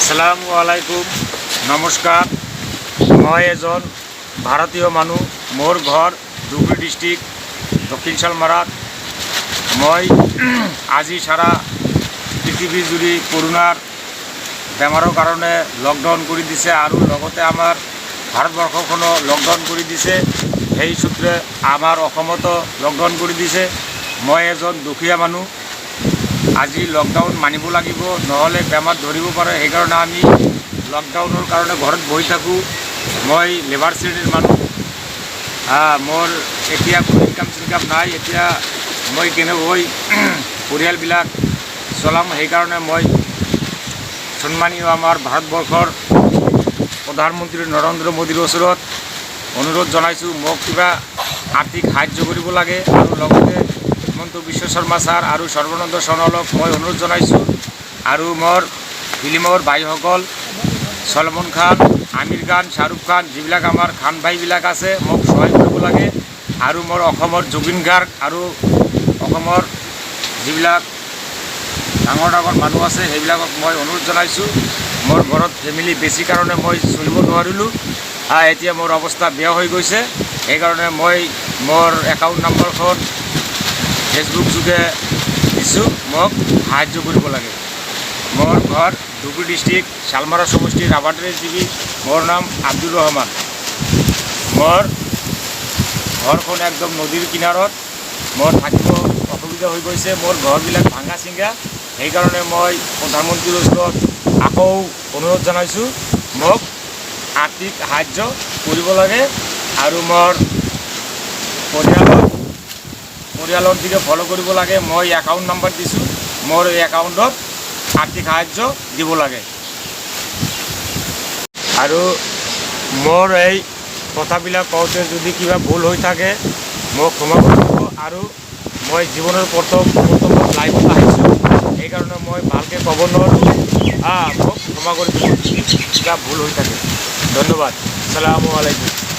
আসসালামু আলাইকুম, নমস্কাৰ। মই এজন ভাৰতীয় মানুহ। মোৰ ঘৰ ধুবুৰী ডিষ্ট্ৰিক্ট দক্ষিণ শালমাৰাত। মই আজি সাৰা পৃথিৱী জুৰি কৰোনাৰ বেমাৰৰ কাৰণে লকডাউন কৰি দিছে আৰু লগতে আমাৰ ভাৰতবৰ্ষখনো লকডাউন কৰি দিছে। সেই সূত্ৰে আমাৰ অসমতো লকডাউন কৰি দিছে। মই এজন দুখীয়া মানুহ। আজি লকডাউন মানিব লাগিব, নহ'লে বেমাৰ ধৰিব পাৰে। সেইকাৰণে আমি লকডাউনৰ কাৰণে ঘৰত বহি থাকোঁ। মই লেবাৰ শ্ৰেণীৰ মানুহ। মোৰ এতিয়া কোনো ইনকাম নাই। এতিয়া মই কেনেকৈ পৰিয়ালবিলাক চলাম, সেইকাৰণে মই সন্মানীয় আমাৰ ভাৰতবৰ্ষৰ প্ৰধানমন্ত্ৰী নৰেন্দ্ৰ মোদীৰ ওচৰত অনুৰোধ জনাইছোঁ, মোক কিবা আৰ্থিক সাহায্য কৰিব লাগে। আৰু লগতে হিমন্ত বিশ্ব শৰ্মা ছাৰ আৰু সৰ্বানন্দ সোণোৱালক মই অনুৰোধ জনাইছোঁ। আৰু মোৰ ফিল্মৰ ভাইসকল সলমন খান, আমিৰ খান, শ্বাহৰুখ খান, যিবিলাক আমাৰ খান ভাইবিলাক আছে, মোক সহায় কৰিব লাগে। আৰু মোৰ অসমৰ জুবিন গাৰ্গ আৰু অসমৰ যিবিলাক ডাঙৰ ডাঙৰ মানুহ আছে সেইবিলাকক মই অনুৰোধ জনাইছোঁ। মোৰ ঘৰত ফেমিলি বেছি কাৰণে মই চলিব নোৱাৰিলোঁ। এতিয়া মোৰ অৱস্থা বেয়া হৈ গৈছে। সেইকাৰণে মই মোৰ একাউণ্ট নম্বৰখন ফেচবুক যোগে দিছোঁ, মোক সাহায্য কৰিব লাগে। মোৰ ঘৰ ধুবুৰী ডিষ্ট্ৰিক্ট শালমাৰা সমষ্টি ৰাভাট্ৰি জিবি। মোৰ নাম আব্দুৰ ৰহমান। মোৰ ঘৰখন একদম নদীৰ কিনাৰত। মোৰ থাকিব অসুবিধা হৈ গৈছে, মোৰ ঘৰবিলাক ভাঙা চিঙা। সেইকাৰণে মই প্ৰধানমন্ত্ৰীৰ ওচৰত আকৌ অনুৰোধ জনাইছোঁ, মোক আৰ্থিক সাহায্য কৰিব লাগে। আৰু মোৰ পৰিয়ালৰ দিকে ফ'ল' কৰিব লাগে। মই একাউণ্ট নম্বৰ দিছোঁ, মোৰ এই একাউণ্টত আৰ্থিক সাহায্য দিব লাগে। আৰু মোৰ এই কথাবিলাক কওঁতে যদি কিবা ভুল হৈ থাকে মোক ক্ষমা কৰিব। আৰু মই জীৱনৰ প্ৰথমত লাইভত আহিছোঁ, সেইকাৰণে মই ভালকৈ ক'ব নোৱাৰোঁ। মোক ক্ষমা কৰি দিব কিবা ভুল হৈ থাকে। ধন্যবাদ। আসসালামু আলাইকুম।